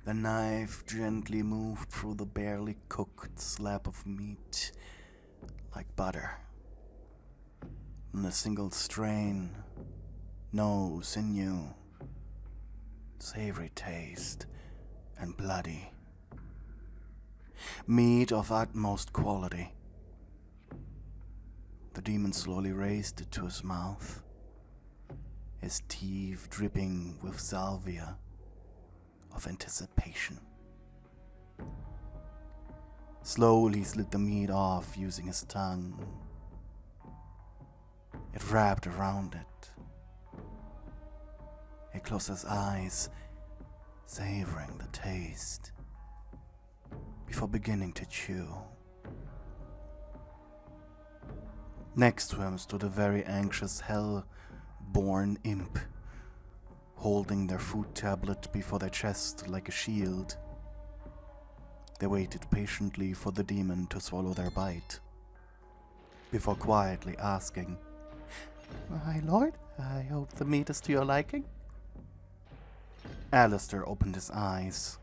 The knife gently moved through the barely cooked slab of meat like butter. In a single strain, no sinew, savory taste, and bloody. Meat of utmost quality. The demon slowly raised it to his mouth, his teeth dripping with salvia of anticipation. Slowly he slid the meat off using his tongue. It wrapped around it. He closed his eyes, savoring the taste, before beginning to chew. Next to him stood a very anxious hell-born imp, holding their food tablet before their chest like a shield. They waited patiently for the demon to swallow their bite, before quietly asking, "My lord, I hope the meat is to your liking?" Alastor opened his eyes,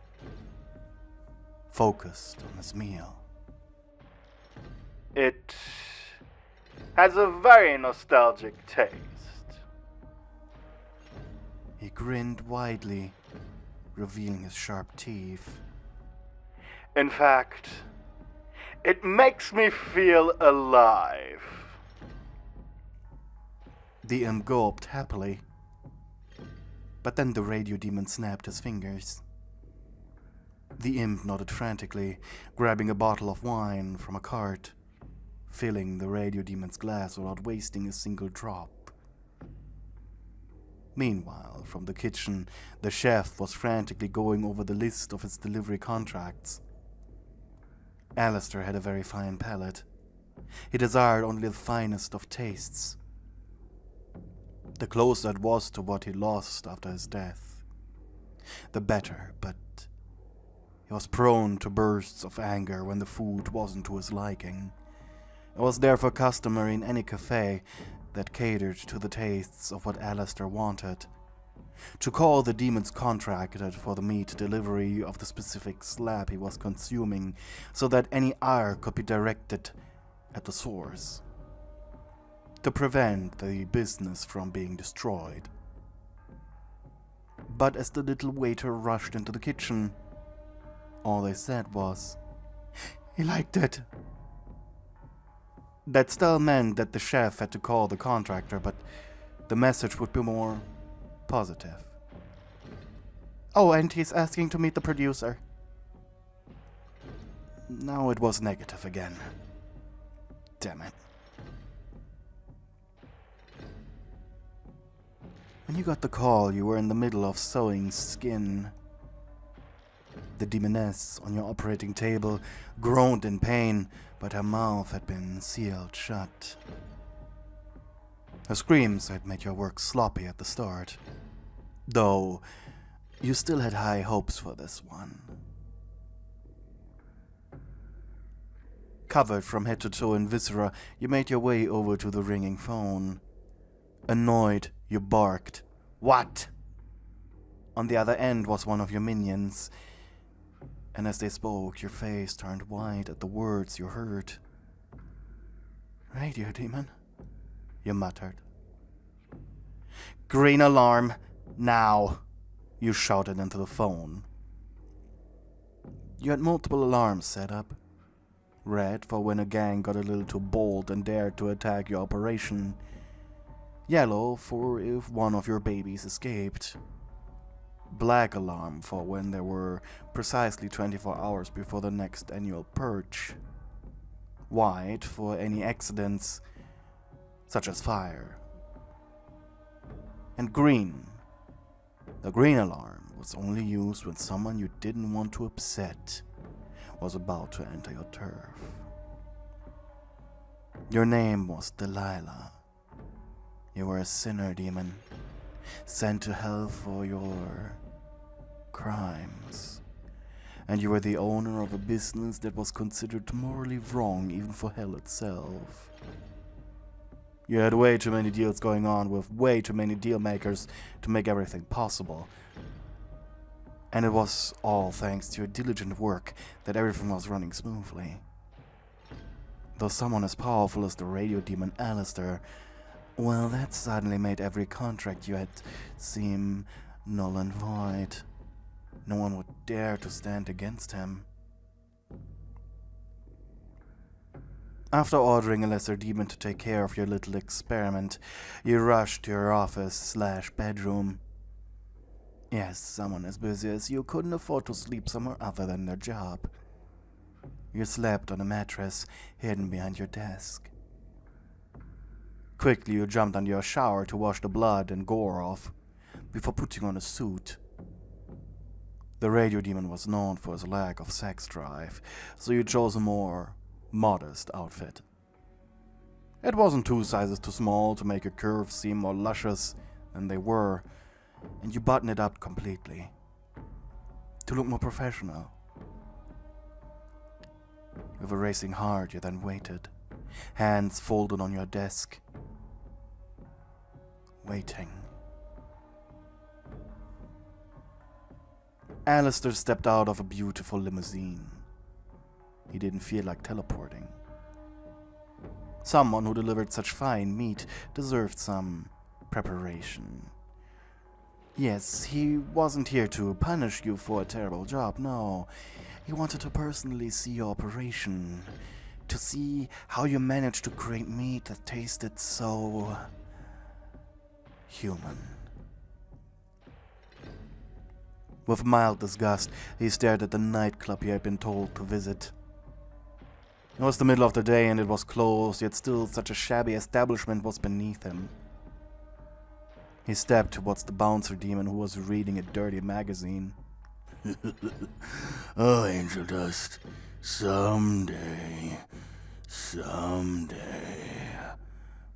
focused on his meal. It has a very nostalgic taste. He grinned widely, revealing his sharp teeth. In fact, it makes me feel alive. The imp gulped happily, but then the radio demon snapped his fingers. The imp nodded frantically, grabbing a bottle of wine from a cart, filling the radio demon's glass without wasting a single drop. Meanwhile, from the kitchen, the chef was frantically going over the list of his delivery contracts. Alastor had a very fine palate. He desired only the finest of tastes. The closer it was to what he lost after his death, the better, but he was prone to bursts of anger when the food wasn't to his liking. It was therefore customary in any cafe that catered to the tastes of what Alastor wanted to call the demons contracted for the meat delivery of the specific slab he was consuming, so that any ire could be directed at the source, to prevent the business from being destroyed. But as the little waiter rushed into the kitchen, all they said was, "He liked it." That still meant that the chef had to call the contractor, but the message would be more positive. "Oh, and he's asking to meet the producer." Now it was negative again. Damn it. When you got the call, you were in the middle of sewing skin. The demoness on your operating table groaned in pain, but her mouth had been sealed shut. Her screams had made your work sloppy at the start, though you still had high hopes for this one. Covered from head to toe in viscera, you made your way over to the ringing phone. Annoyed, you barked, "What?" On the other end was one of your minions, and as they spoke, your face turned white at the words you heard. "Radio demon," you muttered. "Green alarm, now," you shouted into the phone. You had multiple alarms set up. Red for when a gang got a little too bold and dared to attack your operation. Yellow for if one of your babies escaped. Black alarm for when there were precisely 24 hours before the next annual purge. White for any accidents, such as fire. And green. The green alarm was only used when someone you didn't want to upset was about to enter your turf. Your name was Delila. You were a sinner demon, sent to hell for your crimes. And you were the owner of a business that was considered morally wrong even for hell itself. You had way too many deals going on with way too many deal makers to make everything possible. And it was all thanks to your diligent work that everything was running smoothly. Though someone as powerful as the radio demon Alastor, well, that suddenly made every contract you had seem null and void. No one would dare to stand against him. After ordering a lesser demon to take care of your little experiment, you rushed to your office/bedroom. Yes, someone as busy as you couldn't afford to sleep somewhere other than their job. You slept on a mattress hidden behind your desk. Quickly you jumped under your shower to wash the blood and gore off, before putting on a suit. The radio demon was known for his lack of sex drive, so you chose a more modest outfit. It wasn't 2 sizes too small to make your curves seem more luscious than they were, and you buttoned it up completely, to look more professional. With a racing heart, you then waited, hands folded on your desk, waiting. Alastor stepped out of a beautiful limousine. He didn't feel like teleporting. Someone who delivered such fine meat deserved some preparation. Yes, he wasn't here to punish you for a terrible job, no. He wanted to personally see your operation, to see how you managed to create meat that tasted so human. With mild disgust, he stared at the nightclub he had been told to visit. It was the middle of the day and it was closed, yet still such a shabby establishment was beneath him. He stepped towards the bouncer demon who was reading a dirty magazine. Oh, Angel Dust, someday,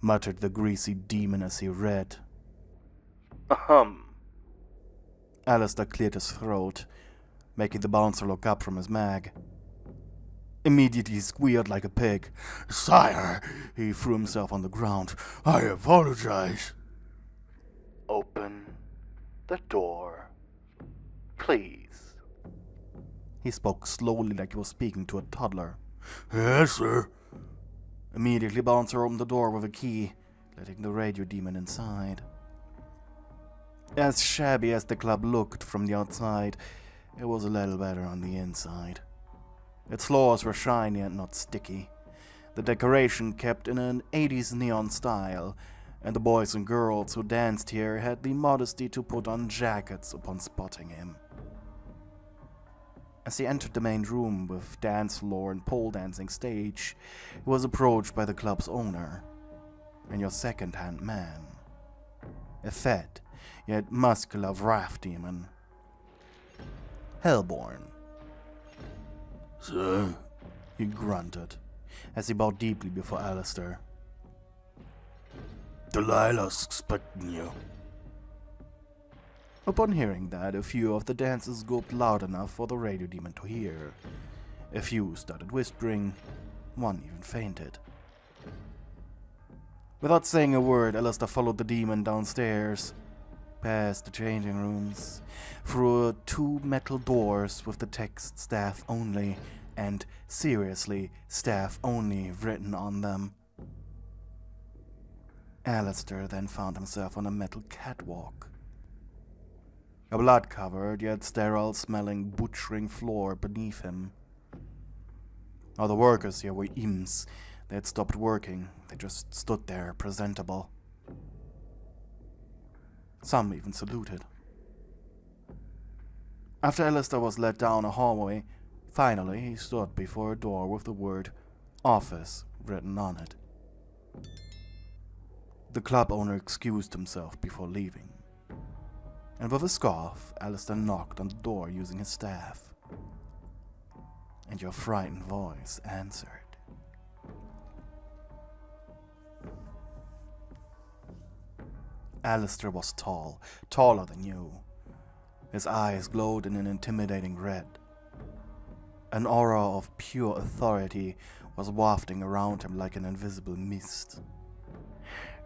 muttered the greasy demon as he read. Alastor cleared his throat, making the bouncer look up from his mag. Immediately he squealed like a pig. Sire, He threw himself on the ground. I apologize. Open the door, please. He spoke slowly like he was speaking to a toddler. Yes, sir. Immediately Bouncer opened the door with a key, letting the radio demon inside. As shabby as the club looked from the outside, it was a little better on the inside. Its floors were shiny and not sticky. The decoration kept in an 80s neon style, and the boys and girls who danced here had the modesty to put on jackets upon spotting him. As he entered the main room with dance floor and pole dancing stage, he was approached by the club's owner and your second-hand man, a fat yet muscular wrath demon, Hellborn. Sir? He grunted as he bowed deeply before Alastor. Delila's expecting you. Upon hearing that, a few of the dancers gulped loud enough for the radio demon to hear. A few started whispering, one even fainted. Without saying a word, Alastor followed the demon downstairs, past the changing rooms, through 2 metal doors with the text "Staff Only" and "Seriously, Staff Only" written on them. Alastor then found himself on a metal catwalk. A blood-covered yet sterile-smelling butchering floor beneath him. All the workers here were imps. They had stopped working. They just stood there, presentable. Some even saluted. After Alastor was led down a hallway, finally he stood before a door with the word "Office" written on it. The club owner excused himself before leaving, and with a scoff, Alastor knocked on the door using his staff. And your frightened voice answered. Alastor was tall, taller than you. His eyes glowed in an intimidating red. An aura of pure authority was wafting around him like an invisible mist.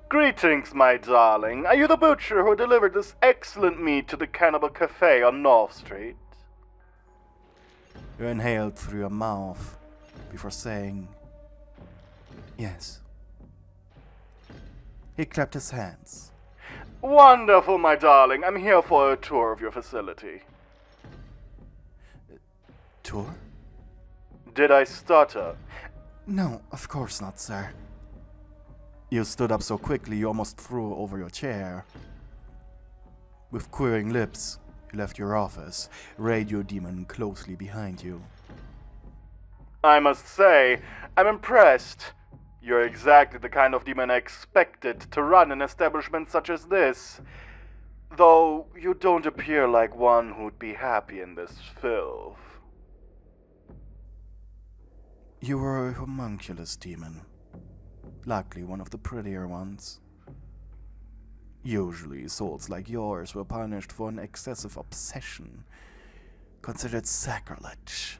Greetings, my darling. Are you the butcher who delivered this excellent meat to the Cannibal Cafe on North Street? You inhaled through your mouth before saying, yes. He clapped his hands. Wonderful, my darling. I'm here for a tour of your facility. Tour? Did I stutter? No, of course not, sir. You stood up so quickly you almost threw over your chair. With quivering lips, you left your office, Radio Demon closely behind you. I must say, I'm impressed. You're exactly the kind of demon I expected to run an establishment such as this. Though you don't appear like one who'd be happy in this filth. You were a homunculus demon. Luckily, one of the prettier ones. Usually, souls like yours were punished for an excessive obsession, considered sacrilege.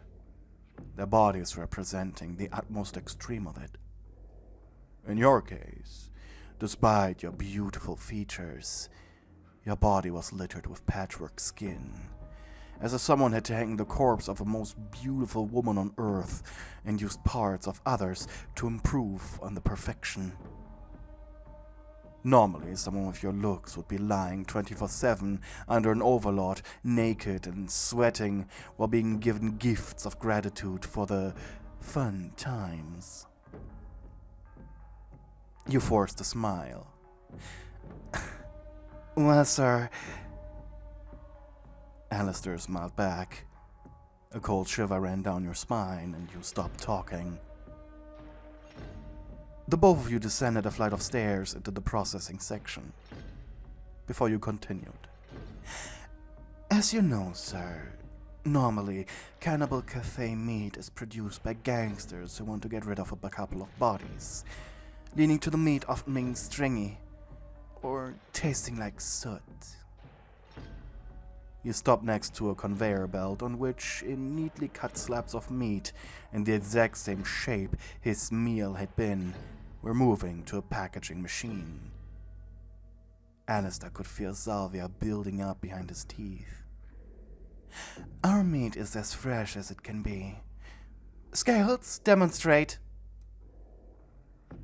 Their bodies representing the utmost extreme of it. In your case, despite your beautiful features, your body was littered with patchwork skin, as if someone had taken the corpse of a most beautiful woman on earth and used parts of others to improve on the perfection. Normally, someone with your looks would be lying 24/7 under an overlord, naked and sweating, while being given gifts of gratitude for the fun times. You forced a smile. Well, sir... Alastor smiled back. A cold shiver ran down your spine, and you stopped talking. The both of you descended a flight of stairs into the processing section, before you continued. As you know, sir, normally, Cannibal Cafe meat is produced by gangsters who want to get rid of a couple of bodies, leading to the meat often being stringy, or tasting like soot. You stopped next to a conveyor belt on which, in neatly cut slabs of meat in the exact same shape his meal had been, were moving to a packaging machine. Alastor could feel salvia building up behind his teeth. Our meat is as fresh as it can be. Scales, demonstrate.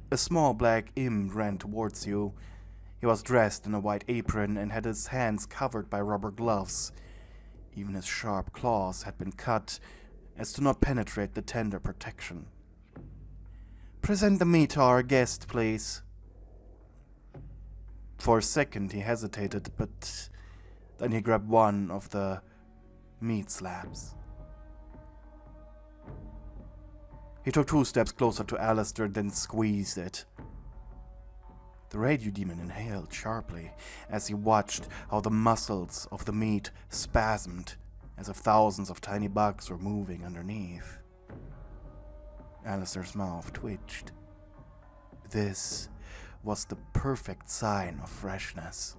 A small black imp ran towards you. He was dressed in a white apron and had his hands covered by rubber gloves. Even his sharp claws had been cut as to not penetrate the tender protection. Present the meat to our guest, please. For a second he hesitated, but then he grabbed one of the meat slabs. He took 2 steps closer to Alastor, then squeezed it. The radio demon inhaled sharply as he watched how the muscles of the meat spasmed, as if thousands of tiny bugs were moving underneath. Alastor's mouth twitched. This was the perfect sign of freshness.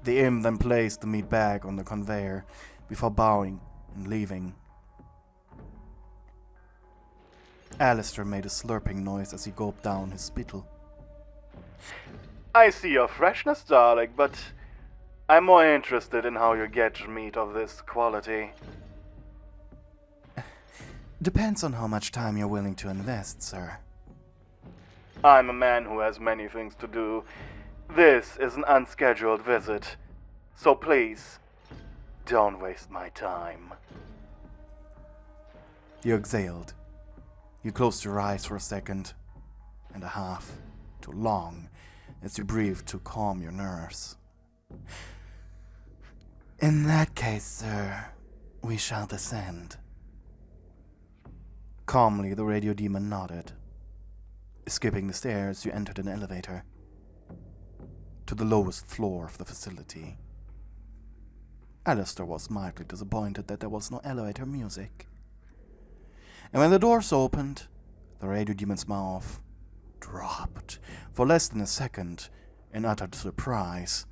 The imp then placed the meat bag on the conveyor before bowing and leaving. Alastor made a slurping noise as he gulped down his spittle. I see your freshness, darling, but I'm more interested in how you get meat of this quality. Depends on how much time you're willing to invest, sir. I'm a man who has many things to do. This is an unscheduled visit, so please, don't waste my time. You exhaled. You closed your eyes for a second and a half, too long, as you breathed to calm your nerves. In that case, sir, we shall descend. Calmly, the radio demon nodded. Skipping the stairs, you entered an elevator to the lowest floor of the facility. Alastor was mildly disappointed that there was no elevator music. And when the doors opened, the radio demon's mouth dropped for less than a second in utter surprise,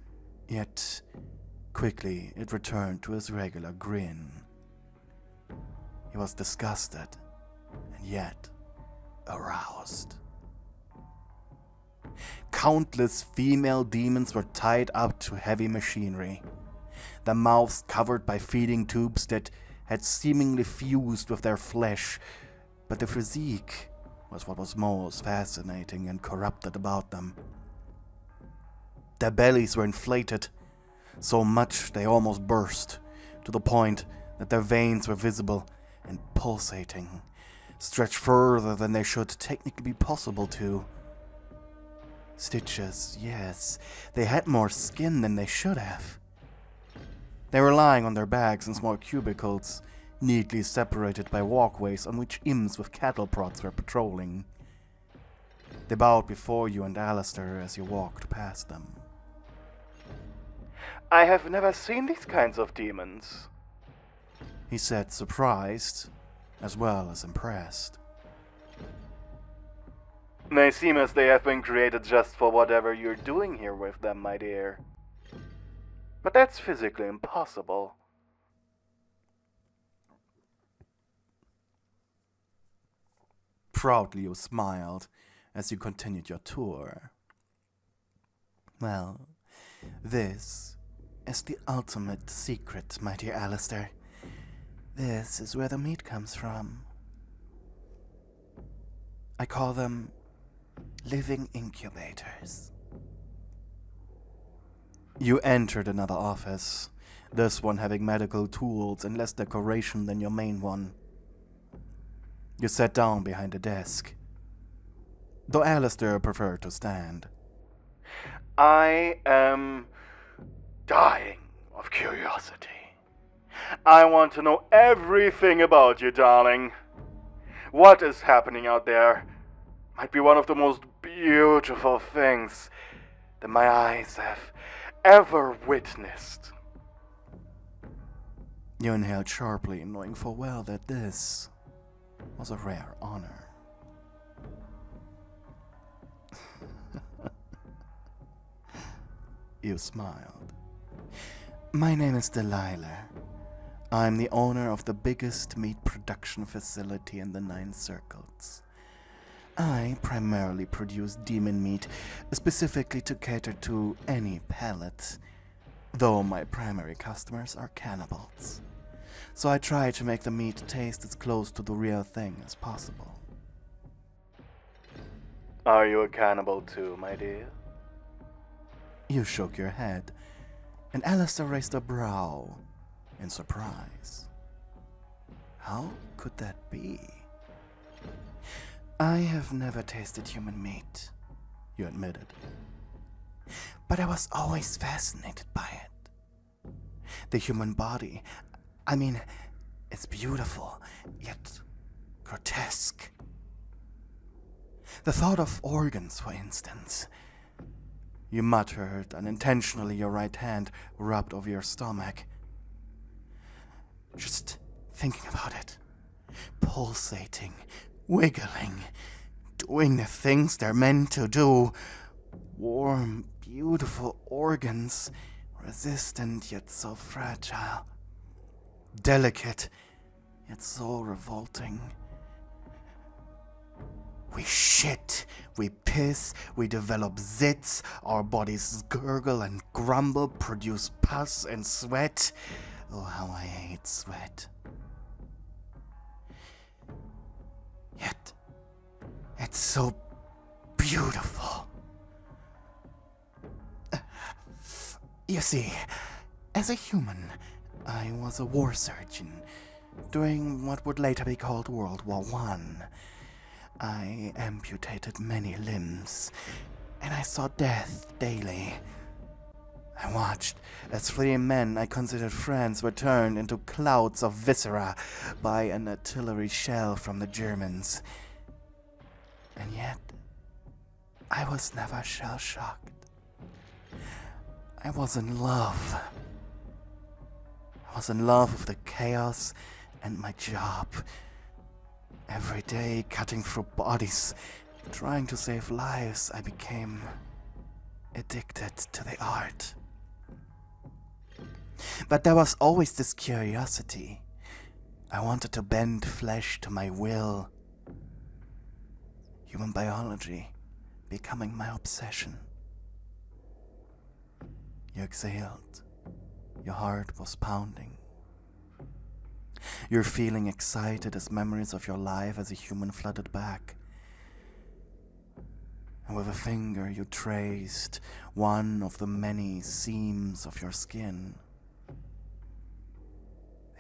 yet quickly it returned to his regular grin. He was disgusted and yet aroused. Countless female demons were tied up to heavy machinery, their mouths covered by feeding tubes that had seemingly fused with their flesh, but the physique was what was most fascinating and corrupted about them. Their bellies were inflated, so much they almost burst, to the point that their veins were visible and pulsating, stretched further than they should technically be possible to. Stitches, yes, they had more skin than they should have. They were lying on their backs in small cubicles, neatly separated by walkways on which imps with cattle prods were patrolling. They bowed before you and Alastor as you walked past them. I have never seen these kinds of demons, he said, surprised as well as impressed. They seem as they have been created just for whatever you're doing here with them, my dear. But that's physically impossible. Proudly you smiled as you continued your tour. Well, this is the ultimate secret, my dear Alastor. This is where the meat comes from. I call them living incubators. You entered another office, this one having medical tools and less decoration than your main one. You sat down behind a desk, though Alastor preferred to stand. I am dying of curiosity. I want to know everything about you, darling. What is happening out there might be one of the most beautiful things that my eyes have ever witnessed. You inhaled sharply, knowing full well that this was a rare honor. You smiled. My name is Delila. I'm the owner of the biggest meat production facility in the 9 Circles. I primarily produce demon meat, specifically to cater to any palate, though my primary customers are cannibals. So I try to make the meat taste as close to the real thing as possible. Are you a cannibal too, my dear? You shook your head, and Alastor raised a brow in surprise. How could that be? I have never tasted human meat, you admitted. But I was always fascinated by it. The human body, I mean, it's beautiful, yet grotesque. The thought of organs, for instance. You muttered, and intentionally your right hand rubbed over your stomach. Just thinking about it. Pulsating, wiggling, doing the things they're meant to do. Warm, beautiful organs, resistant yet so fragile. Delicate, yet so revolting. We shit, we piss, we develop zits, our bodies gurgle and grumble, produce pus and sweat. Oh, how I hate sweat. Yet, it's so beautiful. You see, as a human, I was a war surgeon during what would later be called World War I. I amputated many limbs, and I saw death daily. I watched as 3 men I considered friends were turned into clouds of viscera by an artillery shell from the Germans. And yet, I was never shell-shocked. I was in love. I was in love with the chaos and my job. Every day, cutting through bodies, trying to save lives, I became addicted to the art. But there was always this curiosity. I wanted to bend flesh to my will. Human biology becoming my obsession. You exhaled. Your heart was pounding. You're feeling excited as memories of your life as a human flooded back. And with a finger you traced one of the many seams of your skin.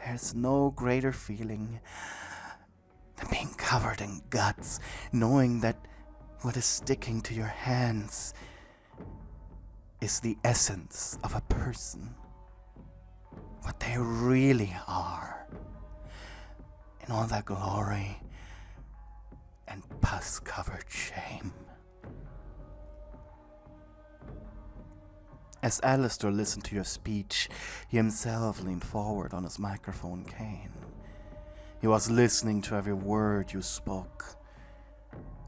There's no greater feeling than being covered in guts, knowing that what is sticking to your hands is the essence of a person. What they really are. In all their glory and pus-covered shame. As Alastor listened to your speech, he himself leaned forward on his microphone cane. He was listening to every word you spoke,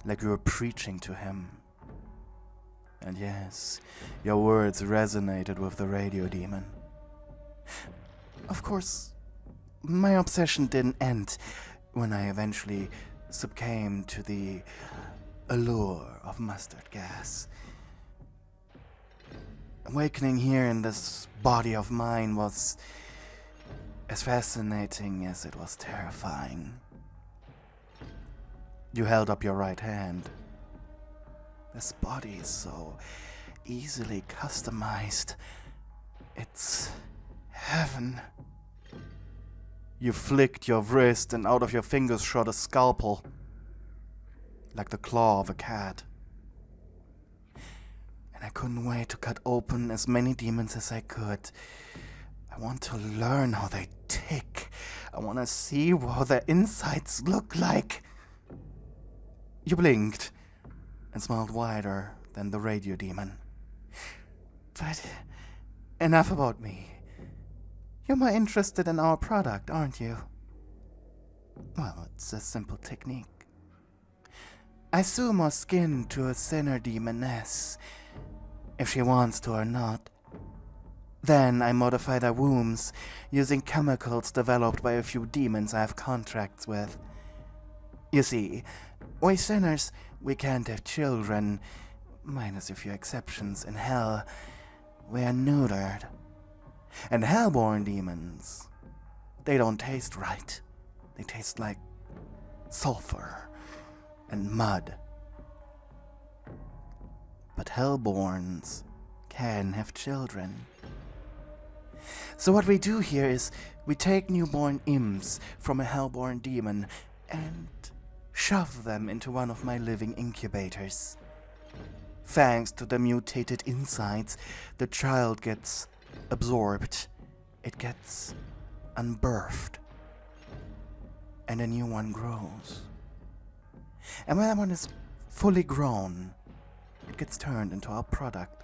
like you were preaching to him. And yes, your words resonated with the radio demon. Of course, my obsession didn't end when I eventually succumbed to the allure of mustard gas. Awakening here in this body of mine was as fascinating as it was terrifying. You held up your right hand. This body is so easily customized. It's heaven. You flicked your wrist and out of your fingers shot a scalpel, like the claw of a cat. And I couldn't wait to cut open as many demons as I could. I want to learn how they tick. I want to see what their insides look like. You blinked and smiled wider than the radio demon. But enough about me. You're more interested in our product, aren't you? Well, it's a simple technique. I sew more skin to a sinner demoness, if she wants to or not. Then I modify their wombs using chemicals developed by a few demons I have contracts with. You see, we sinners, we can't have children, minus a few exceptions. In hell, we are neutered. And hellborn demons, they don't taste right. They taste like sulfur and mud. But hellborns can have children. So what we do here is we take newborn imps from a hellborn demon and shove them into one of my living incubators. Thanks to the mutated insides, the child gets absorbed. It gets unbirthed. And a new one grows. And when that one is fully grown, it gets turned into our product.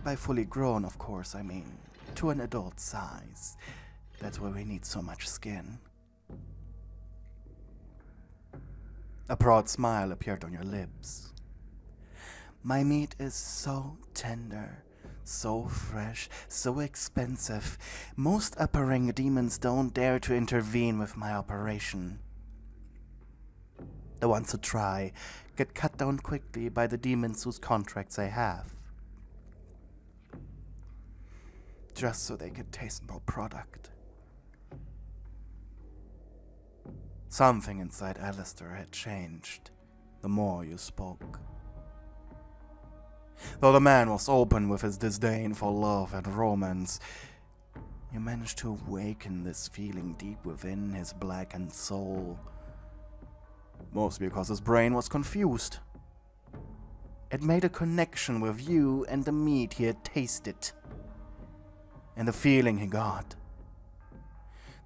By fully grown, of course, I mean to an adult size. That's why we need so much skin. A broad smile appeared on your lips. My meat is so tender, so fresh, so expensive. Most upper-rank demons don't dare to intervene with my operation. The ones who try get cut down quickly by the demons whose contracts I have. Just so they can taste more product. Something inside Alastor had changed the more you spoke. Though the man was open with his disdain for love and romance, you managed to awaken this feeling deep within his blackened soul. Mostly because his brain was confused. It made a connection with you and the meat he had tasted. And the feeling he got.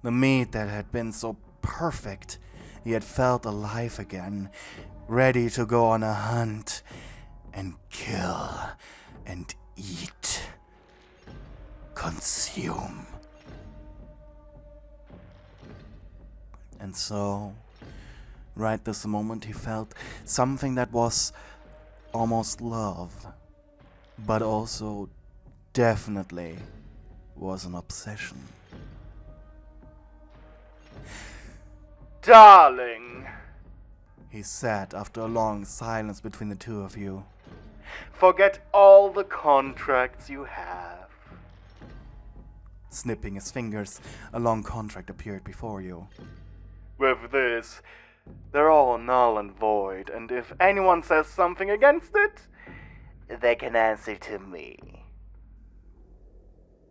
The meat that had been so perfect, he had felt alive again, ready to go on a hunt and kill and eat, consume. And so, right this moment, he felt something that was almost love, but also definitely was an obsession. Darling, he said after a long silence between the two of you. Forget all the contracts you have. Snipping his fingers, a long contract appeared before you. With this, they're all null and void, and if anyone says something against it, they can answer to me.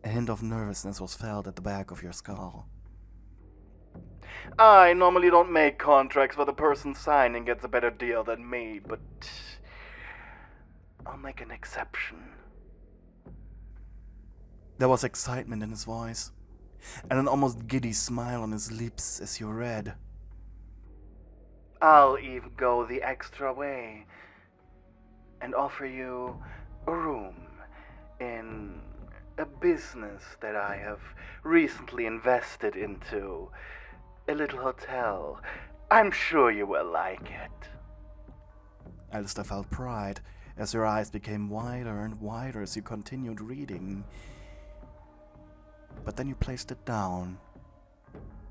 A hint of nervousness was felt at the back of your skull. I normally don't make contracts where the person signing gets a better deal than me, but I'll make an exception. There was excitement in his voice, and an almost giddy smile on his lips as you read. I'll even go the extra way and offer you a room in a business that I have recently invested into. A little hotel. I'm sure you will like it. Alastor felt pride as your eyes became wider and wider as you continued reading. But then you placed it down.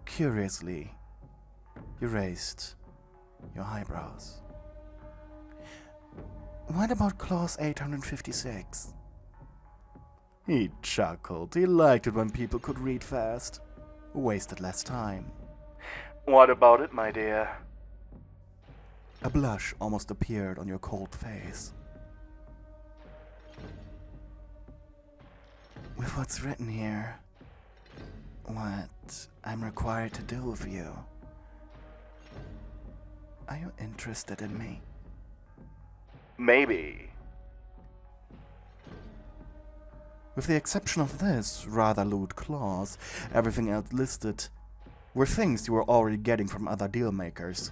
Curiously, you raised your eyebrows. What about clause 856? He chuckled. He liked it when people could read fast. Wasted less time. What about it, my dear? A blush almost appeared on your cold face. With what's written here, what I'm required to do with you, are you interested in me? Maybe. With the exception of this rather lewd clause, everything else listed were things you were already getting from other dealmakers.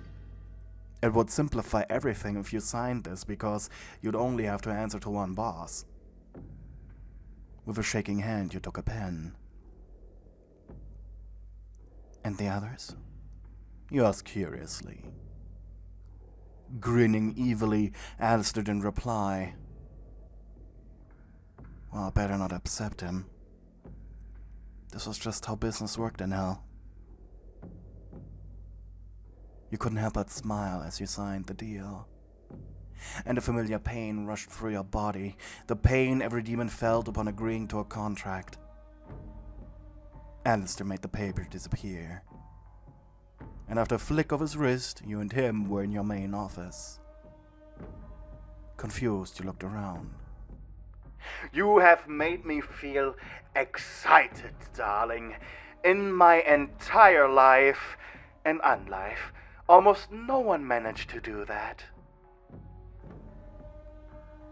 It would simplify everything if you signed this, because you'd only have to answer to one boss. With a shaking hand, you took a pen. And the others? You asked curiously. Grinning evilly, Alastor didn't reply. Well, better not upset him. This was just how business worked in hell. You couldn't help but smile as you signed the deal. And a familiar pain rushed through your body, the pain every demon felt upon agreeing to a contract. Alastor made the paper disappear. And after a flick of his wrist, you and him were in your main office. Confused, you looked around. You have made me feel excited, darling. In my entire life and unlife, almost no one managed to do that.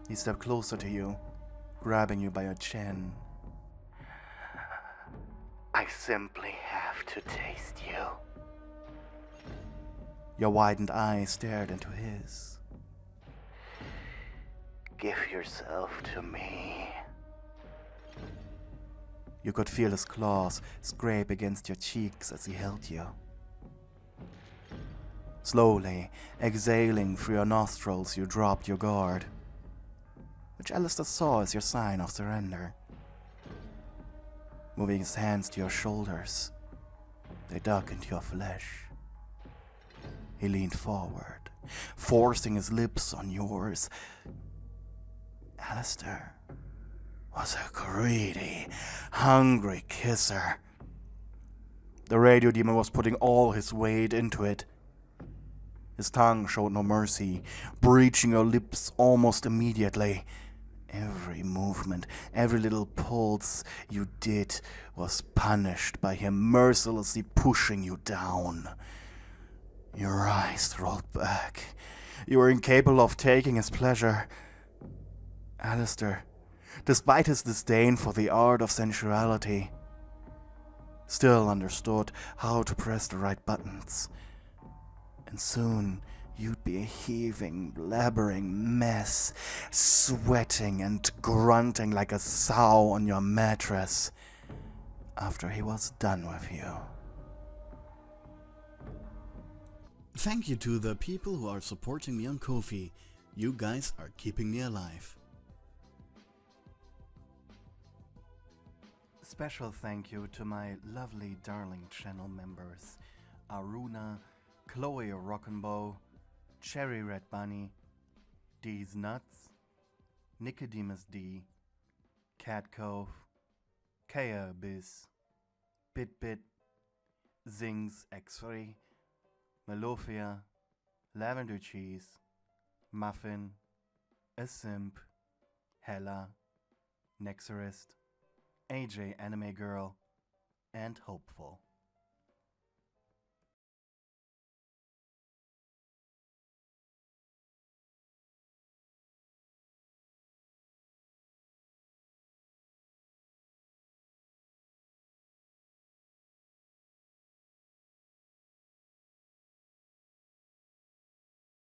He stepped closer to you, grabbing you by your chin. I simply have to taste you. Your widened eyes stared into his. Give yourself to me. You could feel his claws scrape against your cheeks as he held you. Slowly, exhaling through your nostrils, you dropped your guard, which Alastor saw as your sign of surrender. Moving his hands to your shoulders, they dug into your flesh. He leaned forward, forcing his lips on yours. Alastor was a greedy, hungry kisser. The radio demon was putting all his weight into it. His tongue showed no mercy, breaching your lips almost immediately. Every movement, every little pulse you did was punished by him mercilessly pushing you down. Your eyes rolled back. You were incapable of taking his pleasure. Alastor, despite his disdain for the art of sensuality, still understood how to press the right buttons. And soon you'd be a heaving, blabbering mess, sweating and grunting like a sow on your mattress after he was done with you. Thank you to the people who are supporting me on Ko-fi. You guys are keeping me alive. Special thank you to my lovely darling channel members, Aruna, Chloe Rockenbow, Cherry Red Bunny, D's Nuts, Nicodemus D, Cat Cove, Kea Abyss, Bit, Zings X-Ray, Melofia, Lavender Cheese, Muffin, A Simp, Hella, Nexorist, AJ Anime Girl, and Hopeful.